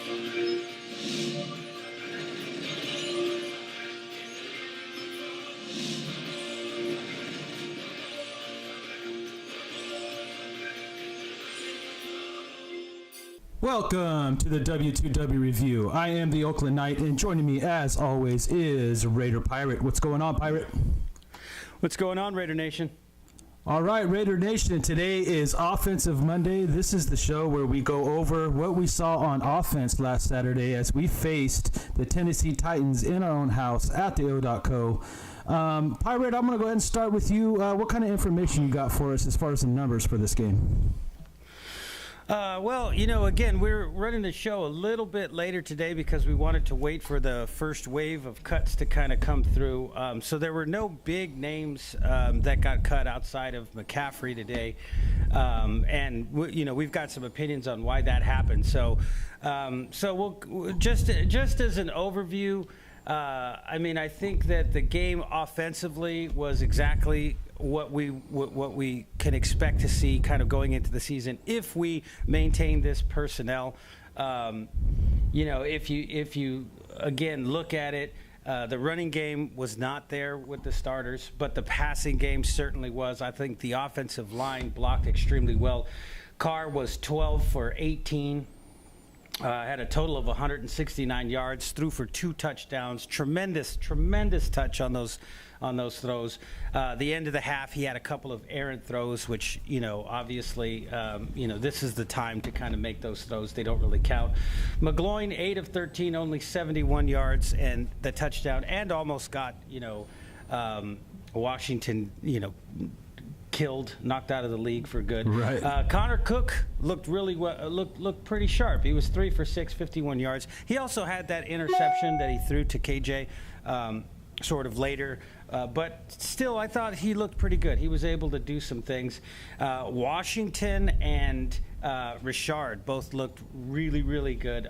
Welcome to the W2W Review. I am the Oakland Knight, and joining me, as always, is Raider Pirate. What's going on, Pirate? What's going on, Raider Nation? All right, Raider Nation, today is Offensive Monday. This is the show where we go over what we saw on offense last Saturday as we faced the Tennessee Titans in our own house at the O.co. Pirate, I'm going to go ahead and start with you. What kind of information you got for us as far as the numbers for this game? Again, we're running the show a little bit later today because we wanted to wait for the first wave of cuts to kind of come through. So there were no big names that got cut outside of McCaffrey today. We've got some opinions on why that happened. So we'll just as an overview, I think that the game offensively was exactly what we can expect to see kind of going into the season if we maintain this personnel. If you again look at it, the running game was not there with the starters, but the passing game certainly was. I think the offensive line blocked extremely well. Carr was 12 for 18. Had a total of 169 yards, threw for 2 touchdowns. Tremendous touch on those throws. The end of the half, he had a couple of errant throws, which, obviously, this is the time to kind of make those throws. They don't really count. McGloin, 8 of 13, only 71 yards and the touchdown, and almost got, Washington, knocked out of the league for good. Right. Connor Cook looked really well, looked pretty sharp. He was 3 for 6, 51 yards. He also had that interception that he threw to KJ sort of later. But still, I thought he looked pretty good. He was able to do some things. Washington and Richard both looked really, really good.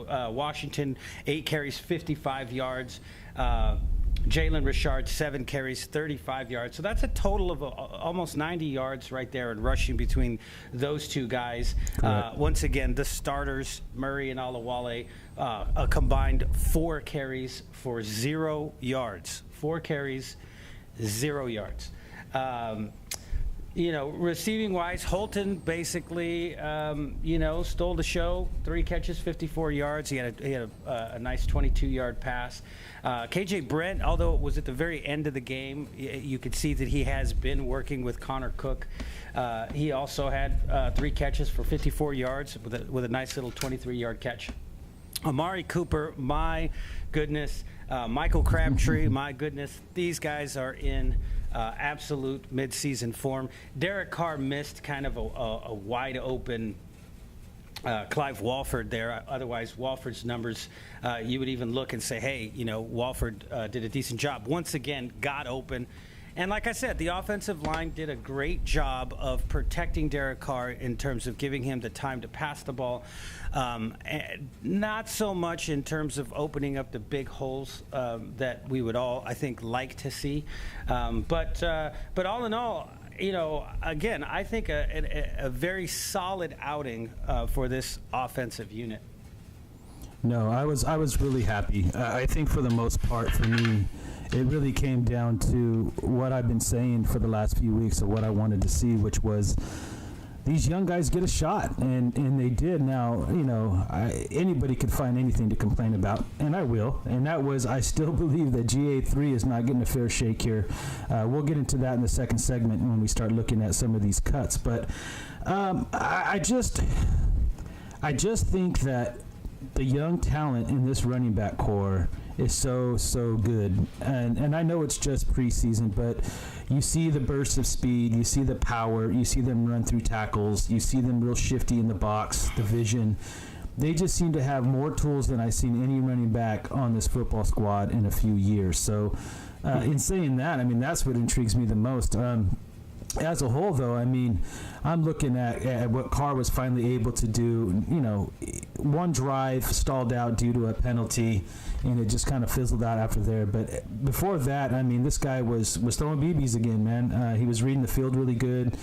Washington, 8 carries, 55 yards. Jalen Richard, 7 carries, 35 yards. So that's a total of almost 90 yards right there in rushing between those two guys. Once again, the starters, Murray and Alawale, a combined 4 carries for 0 yards. 4 carries, 0 yards. Receiving-wise, Holton basically, stole the show. 3 catches, 54 yards. He had a nice 22-yard pass. KJ Brent, although it was at the very end of the game, you could see that he has been working with Connor Cook. He also had 3 catches for 54 yards with a nice little 23-yard catch. Amari Cooper, my goodness. Michael Crabtree, my goodness. These guys are in absolute midseason form. Derek Carr missed kind of a wide open Clive Walford there. Otherwise, Walford's numbers, you would even look and say, hey, Walford did a decent job. Once again, got open. And like I said, the offensive line did a great job of protecting Derek Carr in terms of giving him the time to pass the ball. Not so much in terms of opening up the big holes that we would all, I think, like to see. But all in all, again, I think a very solid outing for this offensive unit. No, I was really happy. I think for the most part, for me, it really came down to what I've been saying for the last few weeks of what I wanted to see, which was these young guys get a shot, and they did. Now, anybody could find anything to complain about, and I will. And that was, I still believe that GA3 is not getting a fair shake here. We'll get into that in the second segment when we start looking at some of these cuts. But I just think that the young talent in this running back core is so good, and I know it's just preseason, but you see the bursts of speed, you see the power, you see them run through tackles, you see them real shifty in the box, the vision. They just seem to have more tools than I've seen any running back on this football squad in a few years. So in saying that, that's what intrigues me the most. As a whole, though, I mean, I'm looking at what Carr was finally able to do. You know, one drive stalled out due to a penalty, and it just kind of fizzled out after there. But before that, I mean, this guy was throwing BBs again, man. He was reading the field really good.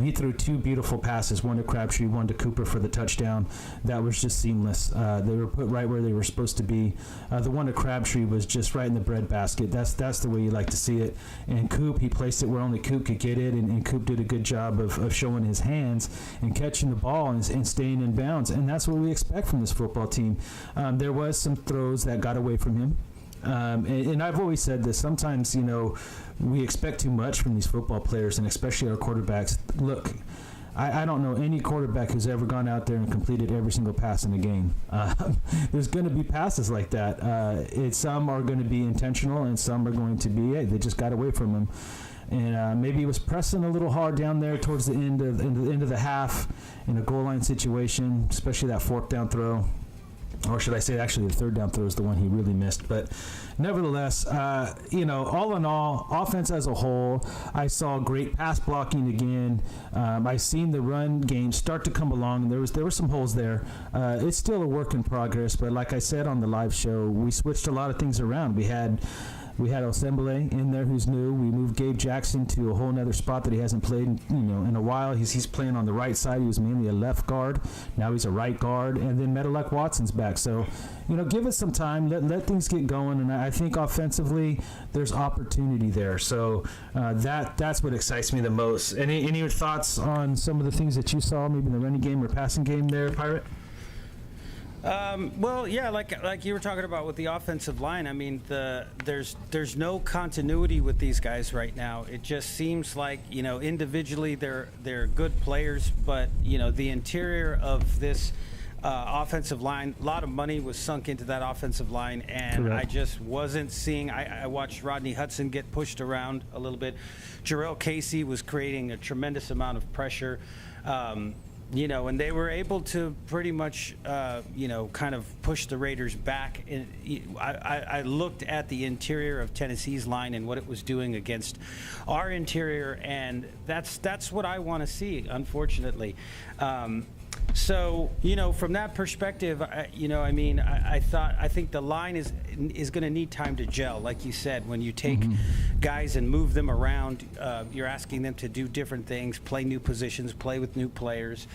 He threw 2 beautiful passes, one to Crabtree, one to Cooper for the touchdown. That was just seamless. They were put right where they were supposed to be. The one to Crabtree was just right in the breadbasket. That's the way you like to see it. And Coop, he placed it where only Coop could get it, and Coop did a good job of showing his hands and catching the ball and staying in bounds. And that's what we expect from this football team. There was some throws that got away from him. And I've always said this. Sometimes, you know, we expect too much from these football players, and especially our quarterbacks. Look, I don't know any quarterback who's ever gone out there and completed every single pass in a game. There's going to be passes like that. Some are going to be intentional, and some are going to be, hey, they just got away from him. And maybe he was pressing a little hard down there towards the end of the half in a goal line situation, especially that 4th down throw. Or should I say, actually, the 3rd down throw is the one he really missed. But nevertheless, you know, all in all, offense as a whole, I saw great pass blocking again. I seen the run game start to come along. There were some holes there. It's still a work in progress. But like I said on the live show, we switched a lot of things around. We had Osembele in there, who's new. We moved Gabe Jackson to a whole nother spot that he hasn't played, you know, in a while. He's playing on the right side. He was mainly a left guard. Now he's a right guard. And then Meadowlark Watson's back. So, you know, give it some time. Let things get going. And I think offensively, there's opportunity there. So that's what excites me the most. Any thoughts on some of the things that you saw, maybe in the running game or passing game there, Pirate? Well, yeah, like you were talking about with the offensive line. I mean, there's no continuity with these guys right now. It just seems like, you know, individually they're good players, but you know, the interior of this offensive line, a lot of money was sunk into that offensive line, and correct. I just wasn't seeing. I watched Rodney Hudson get pushed around a little bit. Jarrell Casey was creating a tremendous amount of pressure. You know, and they were able to pretty much, you know, kind of push the Raiders back. I looked at the interior of Tennessee's line and what it was doing against our interior, and that's what I want to see, unfortunately. So, you know, from that perspective, you know, I mean, I think the line is going to need time to gel. Like you said, when you take guys and move them around, you're asking them to do different things, play new positions, play with new players,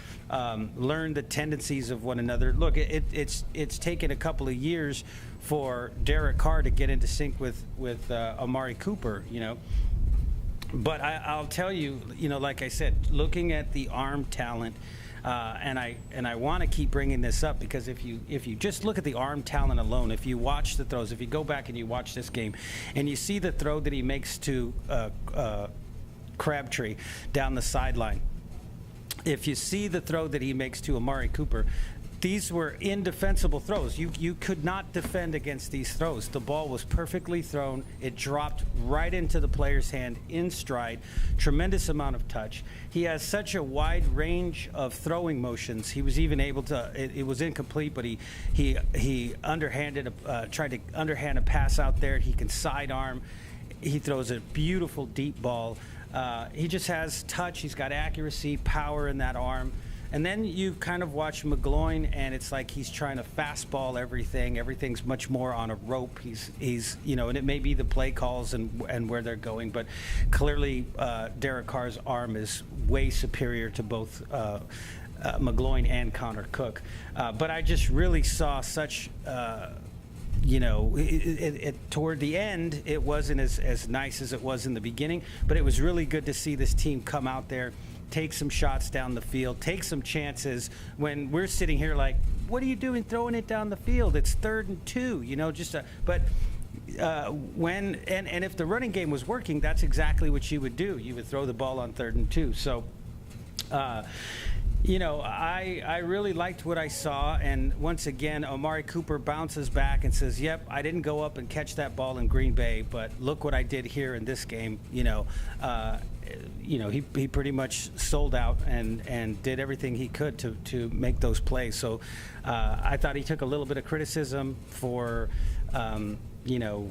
learn the tendencies of one another. Look, it's taken a couple of years for Derek Carr to get into sync with Amari Cooper, you know. But I'll tell you, you know, like I said, looking at the arm talent. And I want to keep bringing this up because if you just look at the arm talent alone, if you watch the throws, if you go back and you watch this game, and you see the throw that he makes to Crabtree down the sideline, if you see the throw that he makes to Amari Cooper, these were indefensible throws. You could not defend against these throws. The ball was perfectly thrown. It dropped right into the player's hand in stride. Tremendous amount of touch. He has such a wide range of throwing motions. He was even able to. It was incomplete, but he underhanded tried to underhand a pass out there. He can sidearm. He throws a beautiful deep ball. He just has touch. He's got accuracy, power in that arm. And then you kind of watch McGloin, and it's like he's trying to fastball everything. Everything's much more on a rope. He's you know, and it may be the play calls and where they're going, but clearly Derek Carr's arm is way superior to both McGloin and Connor Cook. But I just really saw such. You know, toward the end, it wasn't as nice as it was in the beginning, but it was really good to see this team come out there, take some shots down the field, take some chances when we're sitting here like, what are you doing throwing it down the field? It's 3rd and 2, you know, but if the running game was working, that's exactly what you would do. You would throw the ball on 3rd and 2. So, you know, I really liked what I saw, and once again, Amari Cooper bounces back and says, yep, I didn't go up and catch that ball in Green Bay, but look what I did here in this game. You know, he pretty much sold out and did everything he could to make those plays. So I thought he took a little bit of criticism for, you know,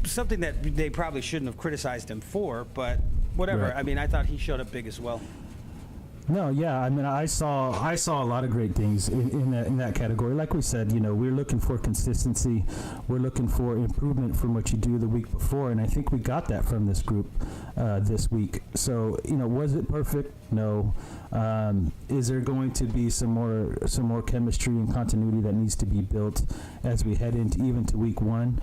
something that they probably shouldn't have criticized him for, but whatever. Right. I mean, I thought he showed up big as well. No, yeah, I mean, I saw a lot of great things in that category. Like we said, we're looking for consistency. We're looking for improvement from what you do the week before, and I think we got that from this group this week. So, was it perfect? No. Is there going to be some more chemistry and continuity that needs to be built as we head into week one?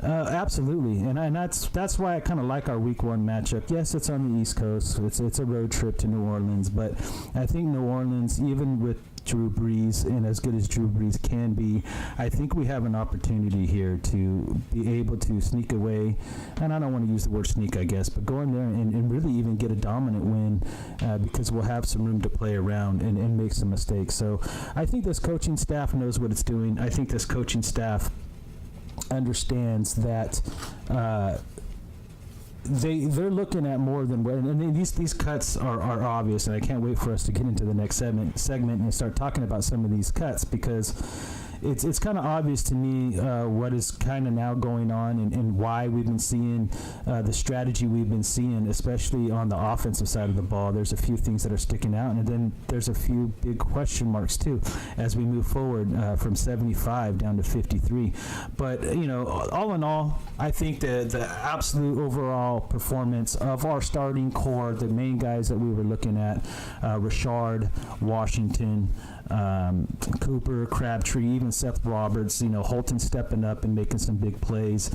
Absolutely, and that's why I kind of like our week one matchup. Yes, it's on the East Coast. It's a road trip to New Orleans, but I think New Orleans, even with Drew Brees and as good as Drew Brees can be, I think we have an opportunity here to be able to sneak away, and I don't want to use the word sneak, I guess, but go in there and really even get a dominant win because we'll have some room to play around and make some mistakes. So I think this coaching staff knows what it's doing. I think this coaching staff understands that they're looking at more than what, and these cuts are obvious, and I can't wait for us to get into the next segment and start talking about some of these cuts, because it's kind of obvious to me what is kind of now going on and why we've been seeing the strategy we've been seeing, especially on the offensive side of the ball. There's a few things that are sticking out, and then there's a few big question marks too as we move forward from 75 down to 53. But all in all, I think the absolute overall performance of our starting core, the main guys that we were looking at, Rashard, Washington, Cooper, Crabtree, even Seth Roberts, Holton stepping up and making some big plays.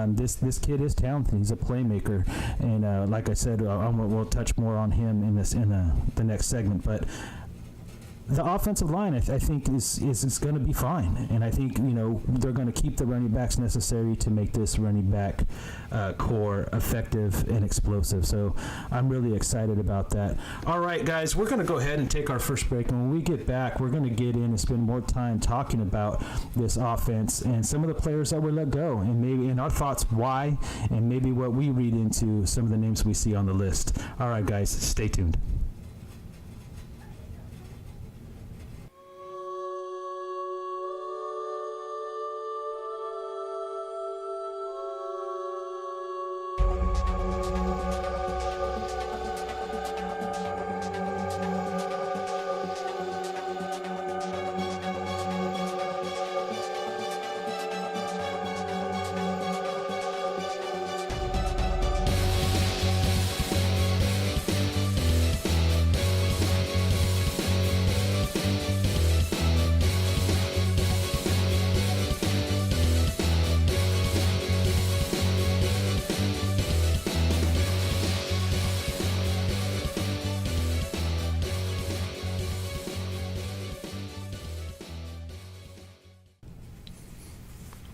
This kid is talented. He's a playmaker, and like I said, we'll touch more on him in the next segment. But the offensive line, I think, is going to be fine, and I think they're going to keep the running backs necessary to make this running back core effective and explosive. So I'm really excited about that. All right, guys, we're going to go ahead and take our first break, and when we get back, we're going to get in and spend more time talking about this offense and some of the players that were let go, and maybe our thoughts why, and maybe what we read into some of the names we see on the list. All right, guys, stay tuned.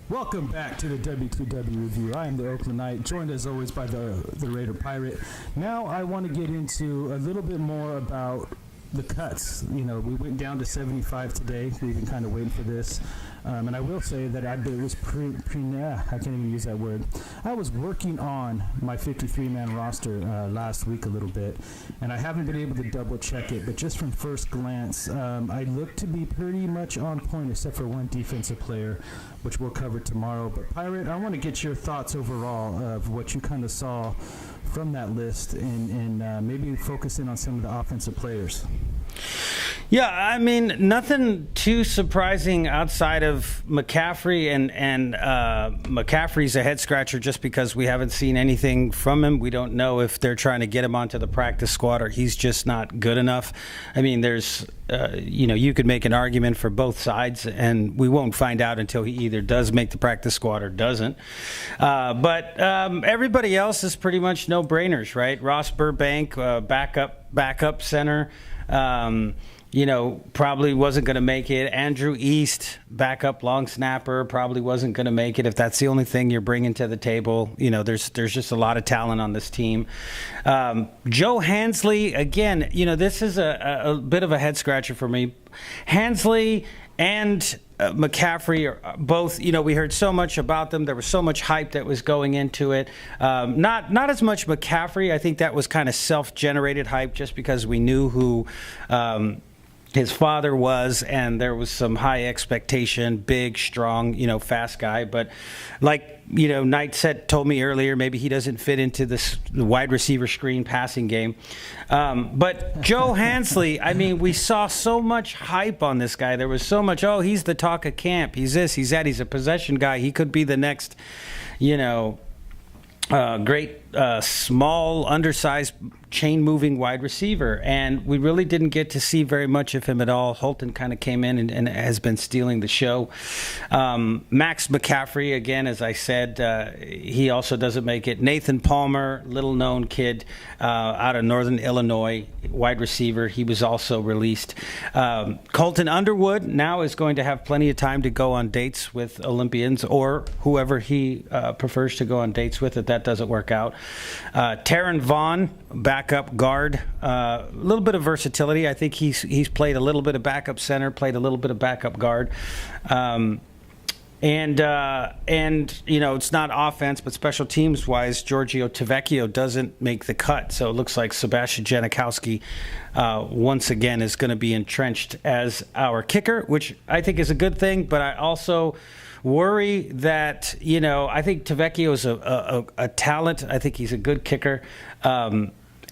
Welcome back to the W2W Review. I am the Oakland Knight, joined as always by the Raider Pirate. Now I want to get into a little bit more about the cuts. We went down to 75 today. We've been kind of waiting for this. And I will say that it was I can't even use that word. I was working on my 53-man roster last week a little bit, and I haven't been able to double check it, but just from first glance, I look to be pretty much on point except for one defensive player, which we'll cover tomorrow. But Pirate, I want to get your thoughts overall of what you kind of saw from that list and maybe focus in on some of the offensive players. Yeah, I mean, nothing too surprising outside of McCaffrey, and McCaffrey's a head-scratcher just because we haven't seen anything from him. We don't know if they're trying to get him onto the practice squad or he's just not good enough. I mean, there's, you could make an argument for both sides, and we won't find out until he either does make the practice squad or doesn't. But everybody else is pretty much no-brainers, right? Ross Burbank, backup center. Probably wasn't going to make it. Andrew East, backup long snapper, probably wasn't going to make it. If that's the only thing you're bringing to the table, there's just a lot of talent on this team. Joe Hansley, again, this is a bit of a head scratcher for me. Hansley and McCaffrey are both, we heard so much about them. There was so much hype that was going into it. Not as much McCaffrey. I think that was kind of self-generated hype just because we knew who his father was, and there was some high expectation, big, strong, fast guy. But like, Knight told me earlier, maybe he doesn't fit into the wide receiver screen passing game. But Joe Hansley, I mean, we saw so much hype on this guy. There was so much, he's the talk of camp. He's this, he's that. He's a possession guy. He could be the next, great, small, undersized, chain-moving wide receiver, and we really didn't get to see very much of him at all. Holton kind of came in and has been stealing the show. Max McCaffrey, again, as I said, he also doesn't make it. Nathan Palmer, little-known kid out of Northern Illinois, wide receiver. He was also released. Colton Underwood now is going to have plenty of time to go on dates with Olympians or whoever he prefers to go on dates with if that doesn't work out. Taron Vaughn, backup guard, a little bit of versatility. I think he's played a little bit of backup center, played a little bit of backup guard, and it's not offense, but special teams wise, Giorgio Tavecchio doesn't make the cut. So it looks like Sebastian Janikowski once again is going to be entrenched as our kicker, which I think is a good thing. But I also worry that, I think Tavecchio is a talent. I think he's a good kicker.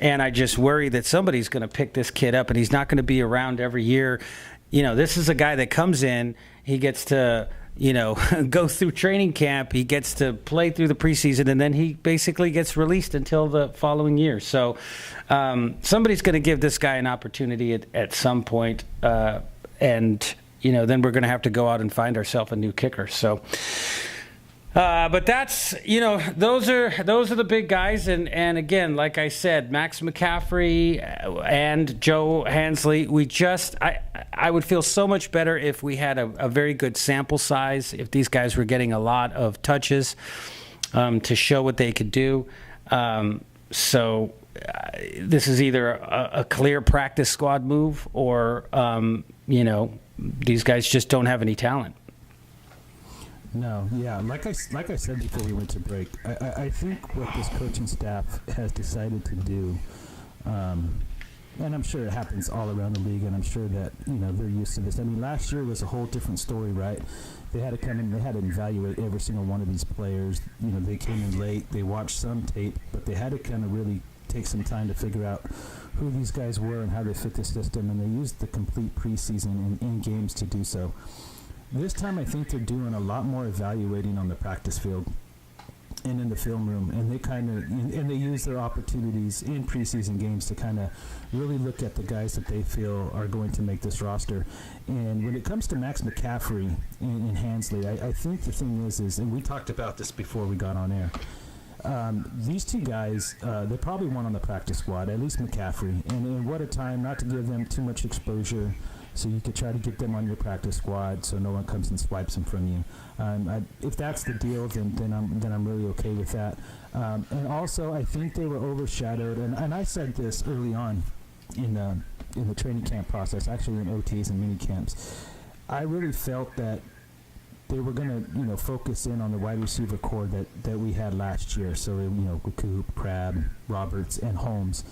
And I just worry that somebody's going to pick this kid up, and he's not going to be around every year. This is a guy that comes in, he gets to, go through training camp, he gets to play through the preseason, and then he basically gets released until the following year. So somebody's going to give this guy an opportunity at some point, and then we're going to have to go out and find ourselves a new kicker. So. But that's, those are the big guys. And again, like I said, Max McCaffrey and Joe Hansley, I would feel so much better if we had a very good sample size, if these guys were getting a lot of touches to show what they could do. So this is either a clear practice squad move or, these guys just don't have any talent. No, yeah, like I said before we went to break, I think what this coaching staff has decided to do, and I'm sure it happens all around the league, and I'm sure that they're used to this. I mean, last year was a whole different story, right? They had to come in, they had to evaluate every single one of these players. They came in late, they watched some tape, but they had to kind of really take some time to figure out who these guys were and how they fit the system, and they used the complete preseason and in games to do so. This time I think they're doing a lot more evaluating on the practice field and in the film room, and they use their opportunities in preseason games to kind of really look at the guys that they feel are going to make this roster. And when it comes to Max McCaffrey and Hansley, I think the thing is, and we talked about this before we got on air, these two guys, they probably won on the practice squad, at least McCaffrey, and what a time not to give them too much exposure, so you could try to get them on your practice squad so no one comes and swipes them from you. If that's the deal, then I'm really okay with that. And also, I think they were overshadowed, and I said this early on in the training camp process, actually in OTs and mini camps. I really felt that they were going to, focus in on the wide receiver core that we had last year. So, with Coop, Crab, Roberts, and Holmes.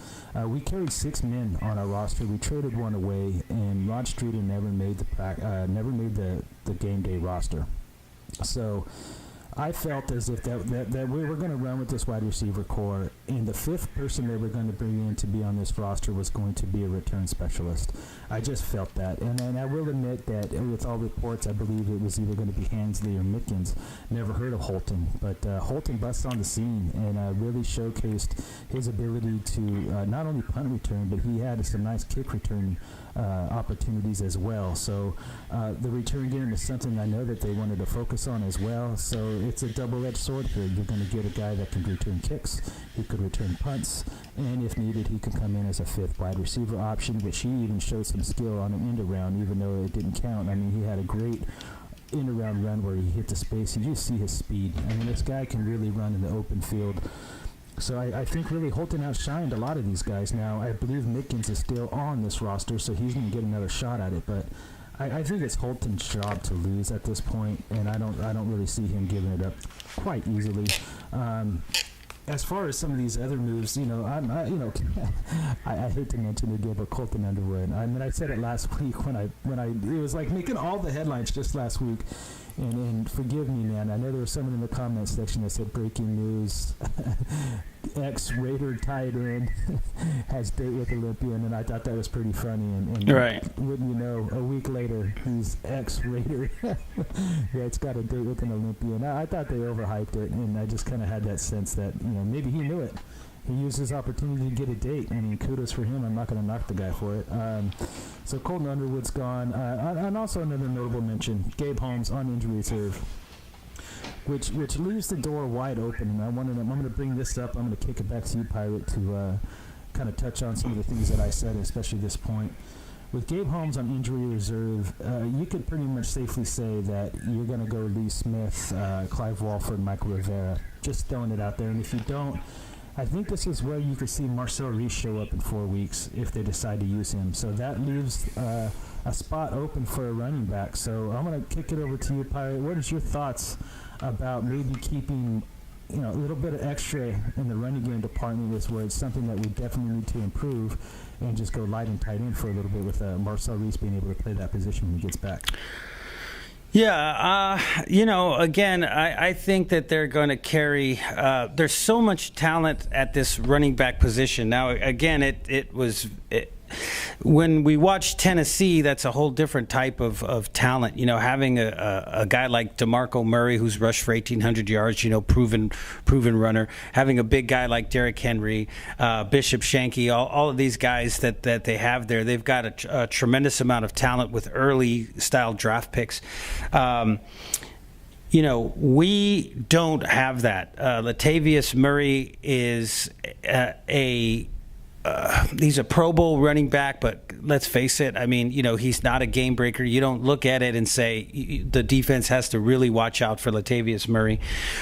We carried 6 men on our roster. We traded one away, and Rod Streeter never made the game day roster. So I felt as if that we were going to run with this wide receiver core, and the 5th person they were going to bring in to be on this roster was going to be a return specialist. I just felt that. And I will admit that with all reports, I believe it was either going to be Hansley or Mickens. Never heard of Holton, but Holton busts on the scene and really showcased his ability to not only punt return, but he had some nice kick return opportunities as well. So the return game is something I know that they wanted to focus on as well. So it's a double-edged sword here. You're going to get a guy that can return kicks, he could return punts, and if needed, he could come in as a 5th wide receiver option, which he even showed some skill on an end around, even though it didn't count. I mean, he had a great end-around run where he hit the space, and you see his speed. I mean, this guy can really run in the open field. So I think really Holton outshined a lot of these guys. Now, I believe Mickens is still on this roster, so he's going to get another shot at it. But I think it's Holton's job to lose at this point, and I don't really see him giving it up quite easily. as far as some of these other moves, I hate to mention it again, but Colton Underwood. I mean, I said it last week when it was like making all the headlines just last week. And forgive me, man. I know there was someone in the comment section that said breaking news: ex-Raider tight end has date with Olympian, and I thought that was pretty funny. And right. Wouldn't you know, a week later, he's ex-Raider that's got a date with an Olympian. I thought they overhyped it, and I just kind of had that sense that maybe he knew it. He used his opportunity to get a date. I mean, kudos for him. I'm not going to knock the guy for it. So Colton Underwood's gone. And also another notable mention, Gabe Holmes on injury reserve, which leaves the door wide open. And I'm going to bring this up. I'm going to kick it back to you, Pirate, to kind of touch on some of the things that I said, especially this point. With Gabe Holmes on injury reserve, you could pretty much safely say that you're going to go Lee Smith, Clive Walford, Michael Rivera. Just throwing it out there. And if you don't, I think this is where you could see Marcel Reese show up in 4 weeks if they decide to use him. So that leaves a spot open for a running back. So I'm going to kick it over to you, Pirate. What is your thoughts about maybe keeping a little bit of extra in the running game department is where it's something that we definitely need to improve, and just go light and tight end for a little bit with Marcel Reese being able to play that position when he gets back? Yeah, again, I think that they're going to carry there's so much talent at this running back position. Now, again, when we watch Tennessee, that's a whole different type of talent. Having a guy like DeMarco Murray, who's rushed for 1,800 yards, proven runner. Having a big guy like Derrick Henry, Bishop Shanky, all of these guys that they have there, they've got a tremendous amount of talent with early style draft picks. We don't have that. Latavius Murray is he's a Pro Bowl running back, but let's face it. I mean, he's not a game breaker. You don't look at it and say the defense has to really watch out for Latavius Murray.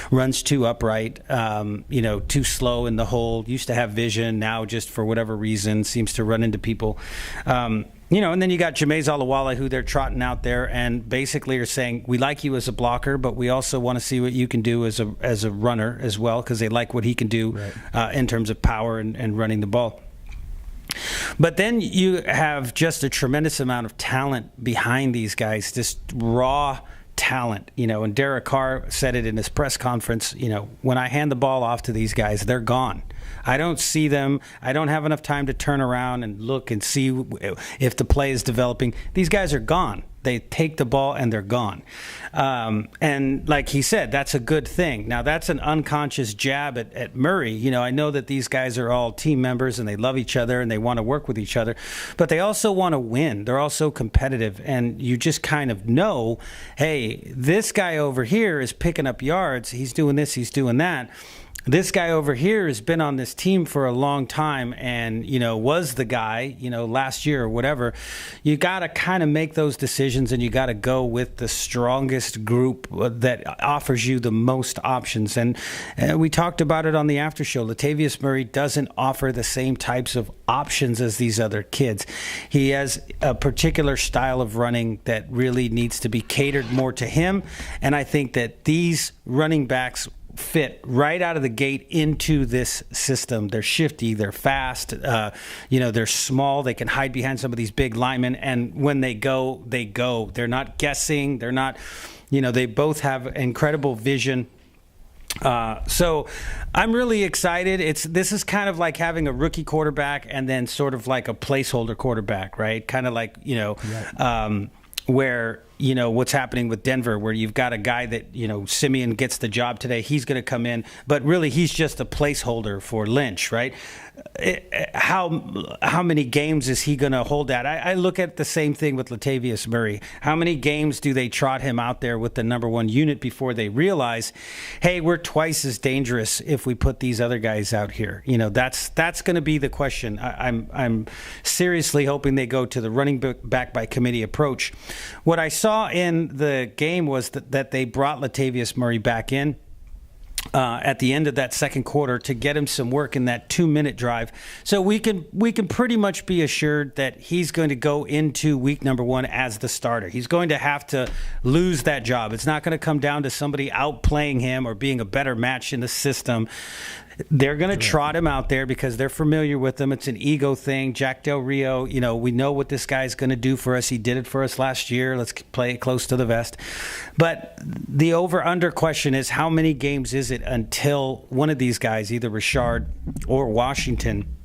Runs too upright, too slow in the hole. Used to have vision. Now, just for whatever reason, seems to run into people. And then you got Jameis Olawale, who they're trotting out there, and basically are saying, we like you as a blocker, but we also want to see what you can do as a runner as well, because they like what he can do in terms of power and running the ball. But then you have just a tremendous amount of talent behind these guys, just raw talent, and Derek Carr said it in his press conference, when I hand the ball off to these guys, they're gone. I don't see them. I don't have enough time to turn around and look and see if the play is developing. These guys are gone. They take the ball and they're gone. And like he said, that's a good thing. Now, that's an unconscious jab at Murray. I know that these guys are all team members and they love each other and they want to work with each other, but they also want to win. They're also competitive. And you just kind of know, hey, this guy over here is picking up yards. He's doing this, he's doing that. This guy over here has been on this team for a long time and, was the guy, last year or whatever. You got to kind of make those decisions, and you got to go with the strongest group that offers you the most options. And we talked about it on the after show. Latavius Murray doesn't offer the same types of options as these other kids. He has a particular style of running that really needs to be catered more to him. And I think that these running backs fit right out of the gate into this system. They're shifty, they're fast, they're small, they can hide behind some of these big linemen, and when they go, they go. They're not guessing, they're not, they both have incredible vision. So I'm really excited. This is kind of like having a rookie quarterback and then sort of like a placeholder quarterback, right? Kind of like, where, what's happening with Denver, where you've got a guy that, Simeon gets the job today. He's going to come in, but really he's just a placeholder for Lynch, right? How many games is he going to hold at? I look at the same thing with Latavius Murray. How many games do they trot him out there with the number one unit before they realize, hey, we're twice as dangerous if we put these other guys out here? That's going to be the question. I'm seriously hoping they go to the running back by committee approach. What I saw in the game was that they brought Latavius Murray back in at the end of that second quarter to get him some work in that 2-minute drive. So we can pretty much be assured that he's going to go into week number 1 as the starter. He's going to have to lose that job. It's not going to come down to somebody outplaying him or being a better match in the system. They're going to trot him out there because they're familiar with him. It's an ego thing. Jack Del Rio, we know what this guy's going to do for us. He did it for us last year. Let's play it close to the vest. But the over-under question is, how many games is it until one of these guys, either Richard or Washington,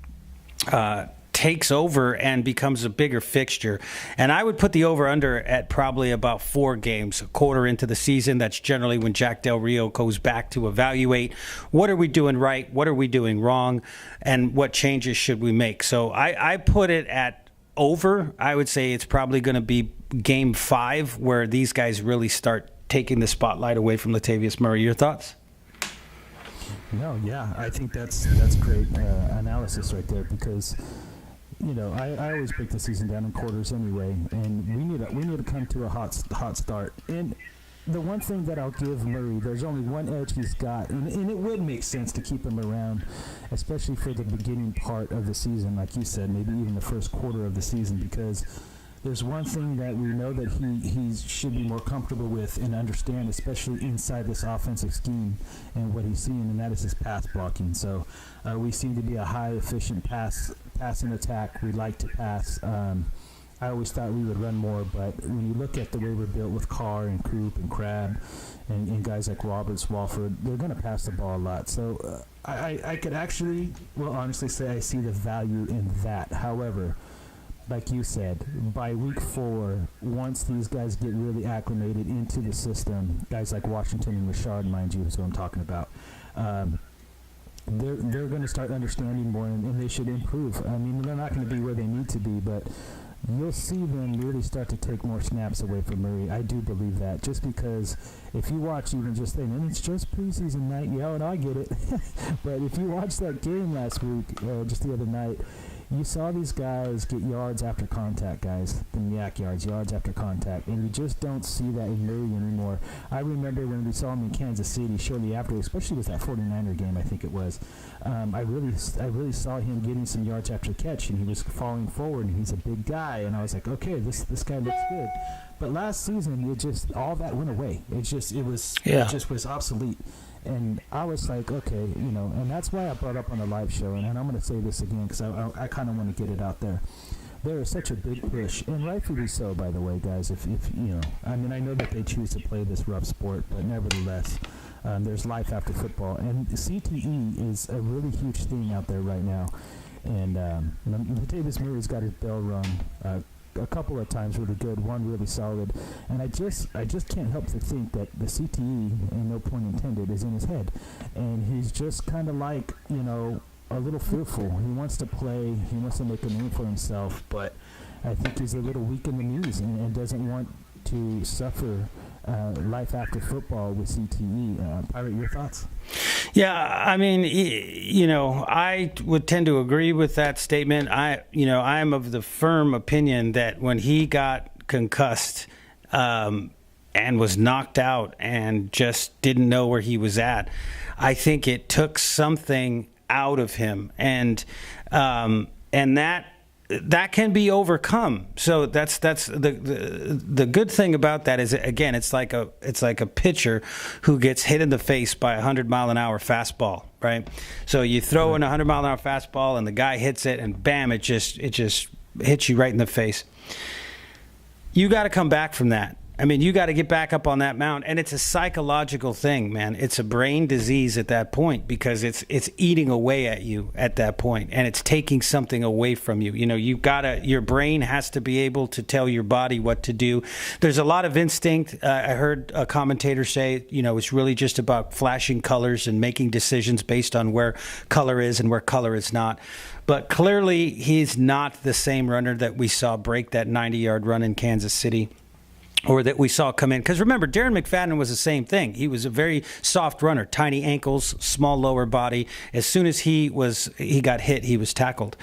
takes over and becomes a bigger fixture? And I would put the over-under at probably about 4 games, a quarter into the season. That's generally when Jack Del Rio goes back to evaluate what are we doing right, what are we doing wrong, and what changes should we make. So I put it at over. I would say it's probably going to be game 5 where these guys really start taking the spotlight away from Latavius Murray. Your thoughts? No, yeah, I think that's great analysis right there, because I always break the season down in quarters anyway, and we need to come to a hot start. And the one thing that I'll give Murray, there's only one edge he's got, and it would make sense to keep him around, especially for the beginning part of the season, like you said, maybe even the first quarter of the season, because there's one thing that we know that he should be more comfortable with and understand, especially inside this offensive scheme and what he's seeing, and that is his pass blocking. So we seem to be a high efficient passing attack. We like to pass. I always thought we would run more, but when you look at the way we're built with Carr and Coop and Crab and guys like Roberts, Walford, they're going to pass the ball a lot. So I could actually, honestly say I see the value in that. However, like you said, by week 4, once these guys get really acclimated into the system, guys like Washington and Richard, mind you, is what I'm talking about, they're going to start understanding more, and they should improve. I mean, they're not going to be where they need to be, but you'll see them really start to take more snaps away from Murray. I do believe that, just because if you watch even just then, and it's just preseason night, and I get it, but if you watch that game last week, just the other night, you saw these guys get yards after contact, guys, the yak yards after contact, and you just don't see that in Murray anymore. I remember when we saw him in Kansas City shortly after, especially with that 49er game, I think it was. I really saw him getting some yards after catch, and he was falling forward, and he's a big guy, and I was like, okay, this guy looks good. But last season, it just all that went away. It just was obsolete. And I was like, okay, and that's why I brought up on the live show, and I'm going to say this again because I kind of want to get it out there. There is such a big push, and rightfully so, by the way, guys. If I know that they choose to play this rough sport, but nevertheless, there's life after football, and CTE is a really huge thing out there right now. And Latavius Murray's got his bell rung a couple of times really good, one really solid, and I just can't help to think that the CTE, and no pun intended, is in his head, and he's just kind of like a little fearful. He wants to play, he wants to make a name for himself, but I think he's a little weak in the knees and doesn't want to suffer life after football with CTE. Pirate, your thoughts? Yeah, I mean, I would tend to agree with that statement. I'm of the firm opinion that when he got concussed and was knocked out and just didn't know where he was at, I think it took something out of him, and that can be overcome. So that's the good thing about that is, again, it's like a pitcher who gets hit in the face by a 100-mile-an-hour fastball, right? So you throw in a 100-mile-an-hour fastball and the guy hits it, and bam, it just hits you right in the face. You got to come back from that. I mean, you got to get back up on that mound, and it's a psychological thing, man. It's a brain disease at that point, because it's eating away at you at that point, and it's taking something away from you. Your brain has to be able to tell your body what to do. There's a lot of instinct. I heard a commentator say, it's really just about flashing colors and making decisions based on where color is and where color is not. But clearly, he's not the same runner that we saw break that 90-yard run in Kansas City, or that we saw come in. Because remember, Darren McFadden was the same thing. He was a very soft runner, tiny ankles, small lower body. As soon as he got hit, he was tackled.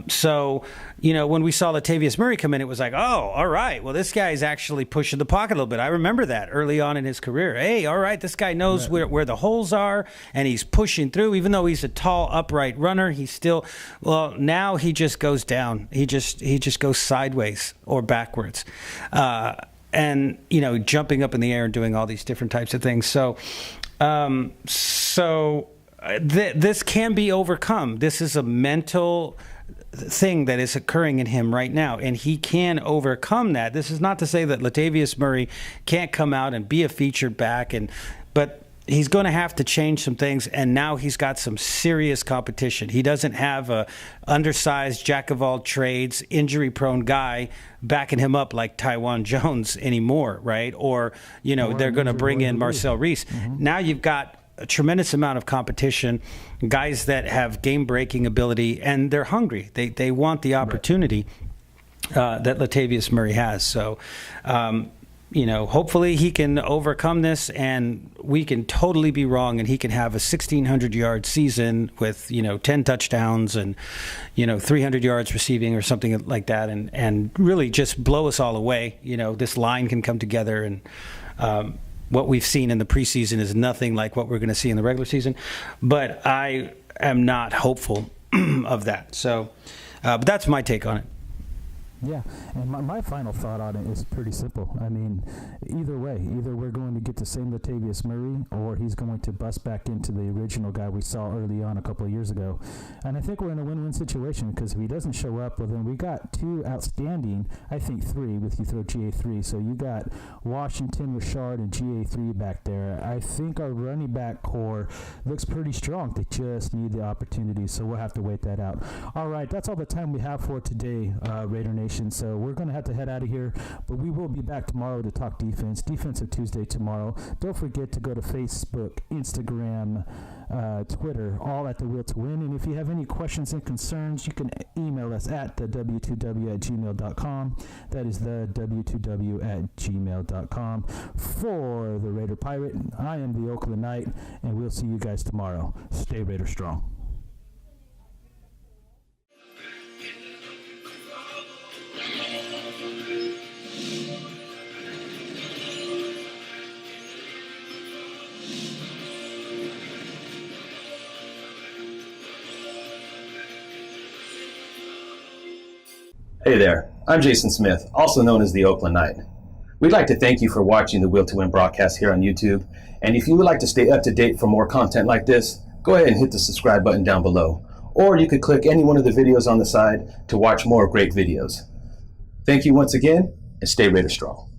So, when we saw Latavius Murray come in, it was like, oh, all right, well, this guy is actually pushing the pocket a little bit. I remember that early on in his career. Hey, all right, this guy knows where the holes are, and he's pushing through. Even though he's a tall, upright runner, he's still, now he just goes down. He just goes sideways or backwards. And, jumping up in the air and doing all these different types of things. So this can be overcome. This is a mental thing that is occurring in him right now, and he can overcome that. This is not to say that Latavius Murray can't come out and be a featured back, but he's going to have to change some things, and now he's got some serious competition. He doesn't have a undersized, jack-of-all-trades, injury-prone guy backing him up like Tywan Jones anymore, right? Or, they're going to bring in Marcel Reese. Mm-hmm. Now you've got a tremendous amount of competition, guys that have game-breaking ability, and they're hungry. They want the opportunity that Latavius Murray has. So, hopefully he can overcome this, and we can totally be wrong, and he can have a 1,600-yard season with, 10 touchdowns and, 300 yards receiving or something like that, and really just blow us all away. This line can come together, and what we've seen in the preseason is nothing like what we're going to see in the regular season. But I am not hopeful of that. So, but that's my take on it. Yeah, and my final thought on it is pretty simple. I mean, either way, either we're going to get the same Latavius Murray, or he's going to bust back into the original guy we saw early on a couple of years ago. And I think we're in a win-win situation, because if he doesn't show up, well, then we got two outstanding, I think three, with you throw GA3. So you got Washington, Richard, and GA3 back there. I think our running back core looks pretty strong. They just need the opportunity, so we'll have to wait that out. All right, that's all the time we have for today, Raider Nation. So we're going to have to head out of here, but we will be back tomorrow to talk defense. Defensive Tuesday tomorrow. Don't forget to go to Facebook, Instagram, Twitter, all at The Will to Win. And if you have any questions and concerns, you can email us at the w2w@gmail.com. That is the w2w@gmail.com. For the Raider Pirate, I am the Oakland Knight, and we'll see you guys tomorrow. Stay Raider strong. Hey there, I'm Jason Smith, also known as the Oakland Knight. We'd like to thank you for watching the Will to Win broadcast here on YouTube. And if you would like to stay up to date for more content like this, go ahead and hit the subscribe button down below. Or you could click any one of the videos on the side to watch more great videos. Thank you once again, and stay Raider strong.